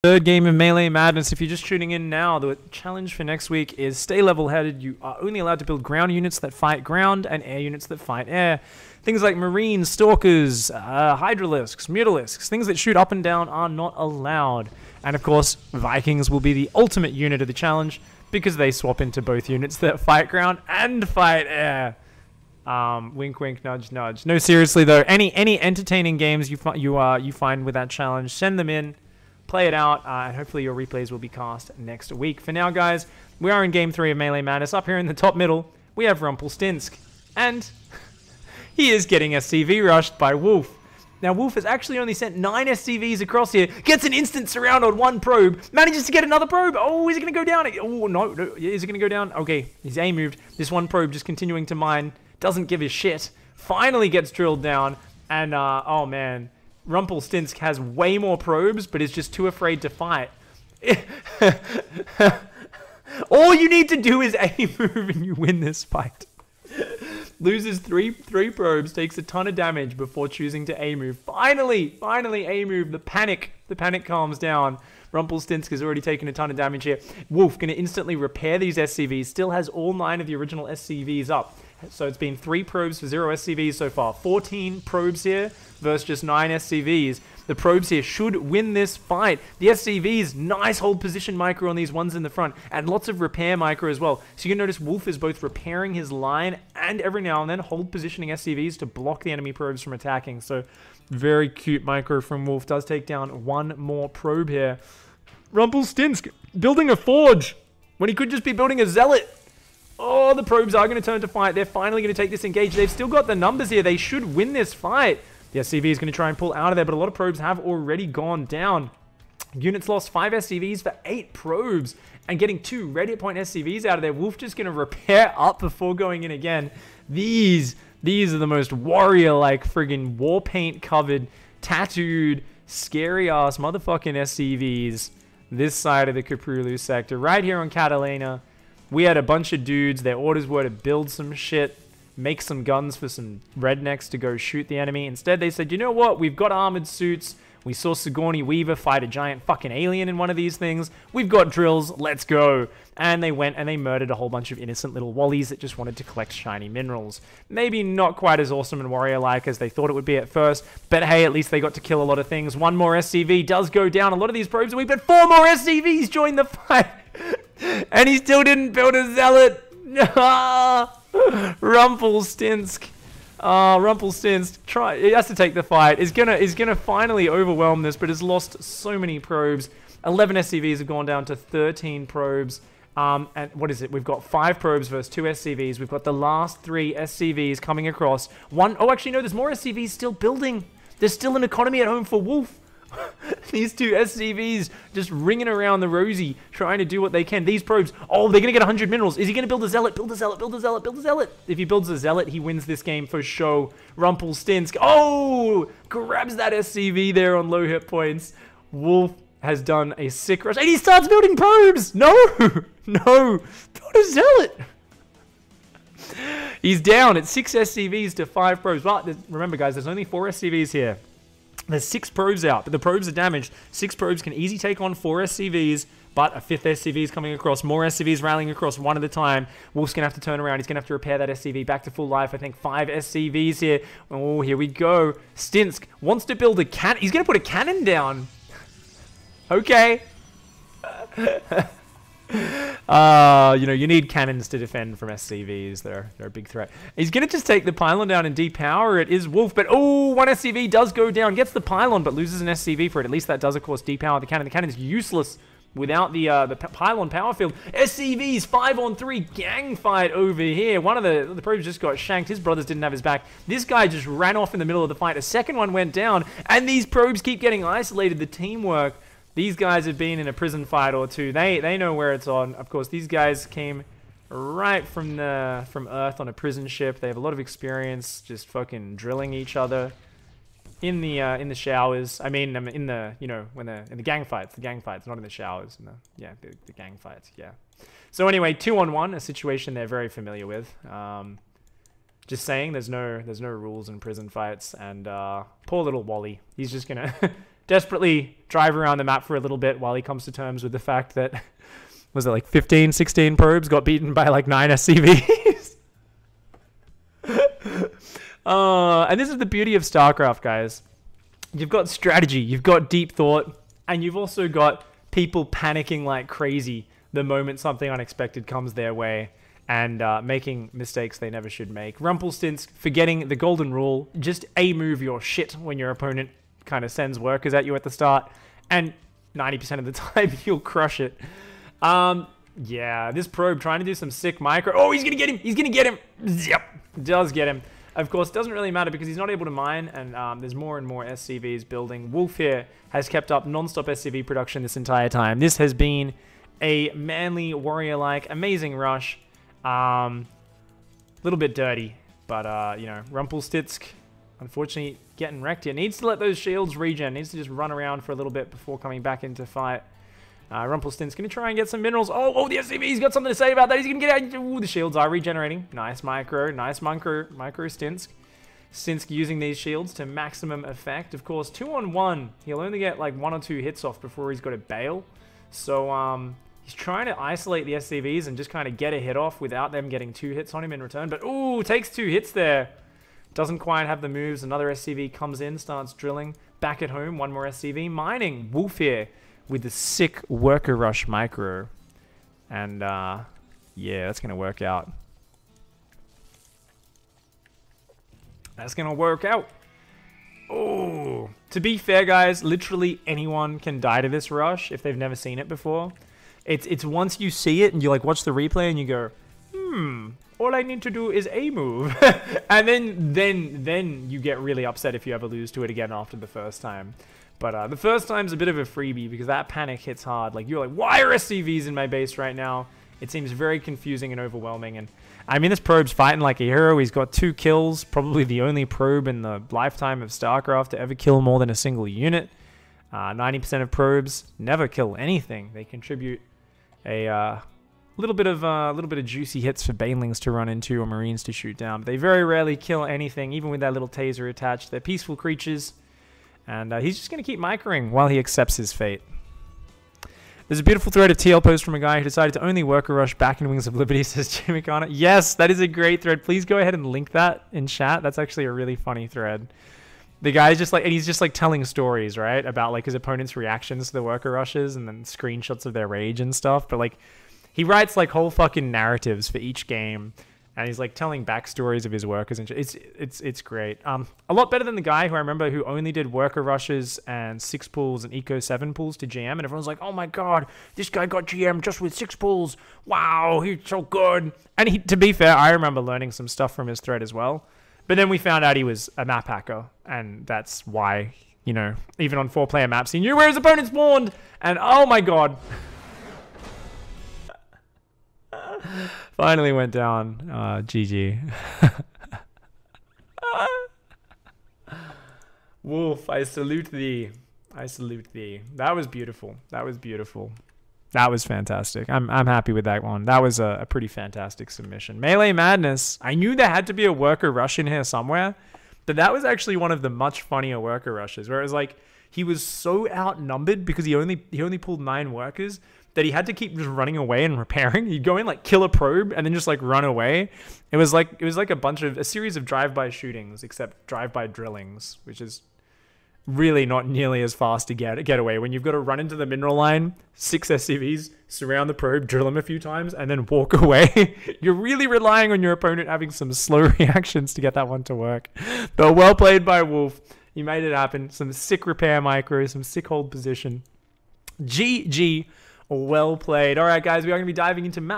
Third game of Melee Madness. If you're just tuning in now, the challenge for next week is stay level-headed. You are only allowed to build ground units that fight ground and air units that fight air. Things like Marines, Stalkers, Hydralisks, Mutalisks, things that shoot up and down are not allowed. And of course, Vikings will be the ultimate unit of the challenge because they swap into both units that fight ground and fight air. Wink, wink, nudge, nudge. No, seriously though, any entertaining games you find with that challenge, send them in. Play it out, and hopefully your replays will be cast next week. For now, guys, we are in Game 3 of Melee Madness. Up here in the top middle, we have Rumpelstiltskin, and he is getting SCV rushed by Wolf. Now, Wolf has actually only sent 9 SCVs across here, gets an instant surround on one probe, manages to get another probe. Oh, is it going to go down? Oh, no, is it going to go down? Okay, he's A moved. This one probe just continuing to mine, doesn't give a shit. Finally gets drilled down, and, oh, man. Rumpelstiltskin has way more probes, but is just too afraid to fight. All you need to do is A move and you win this fight. Loses three probes, takes a ton of damage before choosing to A move. Finally A move. The panic calms down. Rumpelstiltskin has already taken a ton of damage here. Wolf going to instantly repair these SCVs. Still has all 9 of the original SCVs up. So it's been 3 probes for 0 SCVs so far. 14 probes here versus just 9 SCVs. The probes here should win this fight. The SCVs, nice hold position micro on these ones in the front. And lots of repair micro as well. So you can notice Wolf is both repairing his line and every now and then hold positioning SCVs to block the enemy probes from attacking. So very cute micro from Wolf. Does take down one more probe here. Rumpelstiltskin building a forge when he could just be building a zealot. Oh, the probes are going to turn to fight. They're finally going to take this engage. They've still got the numbers here. They should win this fight. The SCV is going to try and pull out of there, but a lot of probes have already gone down. Units lost 5 SCVs for 8 probes and getting 2 radiant point SCVs out of there. Wolf just going to repair up before going in again. These are the most warrior-like friggin' war paint covered, tattooed, scary-ass motherfucking SCVs this side of the Caprulu sector. Right here on Catalina. We had a bunch of dudes, their orders were to build some shit, make some guns for some rednecks to go shoot the enemy. Instead, they said, you know what, we've got armored suits. We saw Sigourney Weaver fight a giant fucking alien in one of these things. We've got drills, let's go. And they went and they murdered a whole bunch of innocent little wallies that just wanted to collect shiny minerals. Maybe not quite as awesome and warrior-like as they thought it would be at first, but hey, at least they got to kill a lot of things. One more SCV does go down. A lot of these probes are weak, but 4 more SCVs join the fight. And he still didn't build a zealot. Rumpelstiltskin. Rumpelstiltskin he has to take the fight. Is gonna finally overwhelm this, but has lost so many probes. 11 SCVs have gone down to 13 probes. And what is it? We've got 5 probes versus 2 SCVs. We've got the last 3 SCVs coming across. Oh, actually, no, there's more SCVs still building. There's still an economy at home for Wolf. These 2 SCVs just ringing around the rosy, trying to do what they can. These probes, oh, they're going to get 100 minerals. Is he going to build a zealot? Build a zealot, build a zealot, build a zealot. If he builds a zealot, he wins this game for show. Rumpelstiltskin, oh, grabs that SCV there on low hit points. Wolf has done a sick rush, and he starts building probes. No, no, build a zealot. He's down at 6 SCVs to 5 probes. But remember, guys, there's only 4 SCVs here. There's 6 probes out, but the probes are damaged. 6 probes can easily take on 4 SCVs, but a 5th SCV is coming across. More SCVs rallying across one at a time. Wolf's going to have to turn around. He's going to have to repair that SCV back to full life. I think 5 SCVs here. Oh, here we go. Stinsk wants to build a cannon. He's going to put a cannon down. Okay. You know, you need cannons to defend from SCVs. They're a big threat. He's going to just take the pylon down and depower it. Is Wolf, but oh, 1 SCV does go down. Gets the pylon, but loses an SCV for it. At least that does, of course, depower the cannon. The cannon is useless without the pylon power field. SCVs, 5-on-3 gang fight over here. One of the probes just got shanked. His brothers didn't have his back. This guy just ran off in the middle of the fight. A second one went down, and these probes keep getting isolated. The teamwork. These guys have been in a prison fight or two. They know where it's on. Of course, these guys came right from Earth on a prison ship. They have a lot of experience just fucking drilling each other in the showers. I mean, in the, you know, when they're in the gang fights. The gang fights, not in the showers. The gang fights. Yeah. So anyway, 2-on-1, a situation they're very familiar with. Just saying, there's no rules in prison fights, and poor little Wally. He's just gonna desperately drive around the map for a little bit while he comes to terms with the fact that, was it like 15, 16 probes got beaten by like 9 SCVs? And this is the beauty of StarCraft, guys. You've got strategy, you've got deep thought, and you've also got people panicking like crazy the moment something unexpected comes their way and making mistakes they never should make. Rumpelstiltskin forgetting the golden rule, just A-move your shit when your opponent kind of sends workers at you at the start, and 90% of the time you'll crush it. Yeah, this probe trying to do some sick micro. Oh, he's gonna get him! He's gonna get him! Yep, does get him. Of course, doesn't really matter because he's not able to mine, and there's more and more SCVs building. Wolf here has kept up non-stop SCV production this entire time. This has been a manly, warrior-like, amazing rush. Little bit dirty, but, you know, Rumpelstiltskin, unfortunately, getting wrecked here. Needs to let those shields regen. Needs to just run around for a little bit before coming back into fight. Rumpelstiltskin's going to try and get some minerals. Oh, the SCV's got something to say about that. He's going to get out. Ooh, the shields are regenerating. Nice micro Stinsk. Stinsk using these shields to maximum effect. Of course, 2-on-1. He'll only get like 1 or 2 hits off before he's got to bail. So, he's trying to isolate the SCVs and just kind of get a hit off without them getting 2 hits on him in return. But, ooh, takes 2 hits there. Doesn't quite have the moves. Another SCV comes in, starts drilling. Back at home, 1 more SCV. Mining. Wolf here with the sick worker rush micro. And, yeah, that's going to work out. That's going to work out. Oh, to be fair, guys, literally anyone can die to this rush if they've never seen it before. It's once you see it and you like watch the replay and you go, all I need to do is a move. And then you get really upset if you ever lose to it again after the first time. But the first time's a bit of a freebie because that panic hits hard. Like, you're like, why are SCVs in my base right now? It seems very confusing and overwhelming. And I mean, this probe's fighting like a hero. He's got 2 kills, probably the only probe in the lifetime of StarCraft to ever kill more than a single unit. 90% of probes never kill anything. They contribute a little bit of juicy hits for banelings to run into or marines to shoot down. But they very rarely kill anything, even with that little taser attached. They're peaceful creatures, and he's just going to keep microing while he accepts his fate. There's a beautiful thread of TL post from a guy who decided to only worker rush back in Wings of Liberty, says Jimmy Connor. Yes, that is a great thread. Please go ahead and link that in chat. That's actually a really funny thread. The guy's just like, and he's just like telling stories, right? About like his opponent's reactions to the worker rushes and then screenshots of their rage and stuff. But like, he writes like whole fucking narratives for each game. And he's like telling backstories of his workers and it's great. A lot better than the guy who I remember who only did worker rushes and 6 pulls and eco 7 pulls to GM, and everyone's like, "Oh my god, this guy got GM just with 6 pulls. Wow, he's so good." And he, to be fair, I remember learning some stuff from his thread as well. But then we found out he was a map hacker, and that's why, you know, even on 4-player maps, he knew where his opponent spawned. And oh my god. Finally went down. GG. Wolf, I salute thee. I salute thee. That was beautiful. That was beautiful. That was fantastic. I'm happy with that one. That was a pretty fantastic submission. Melee Madness. I knew there had to be a worker rush in here somewhere, but that was actually one of the much funnier worker rushes, where it was like he was so outnumbered because he only pulled 9 workers that he had to keep just running away and repairing. He'd go in, like, kill a probe and then just, like, run away. It was like a series of drive-by shootings, except drive-by drillings, which is really not nearly as fast to get away. When you've got to run into the mineral line, 6 SCVs, surround the probe, drill them a few times, and then walk away. You're really relying on your opponent having some slow reactions to get that one to work. But well played by Wolf. He made it happen. Some sick repair micro, some sick hold position. GG. Well played. All right, guys, we are going to be diving into map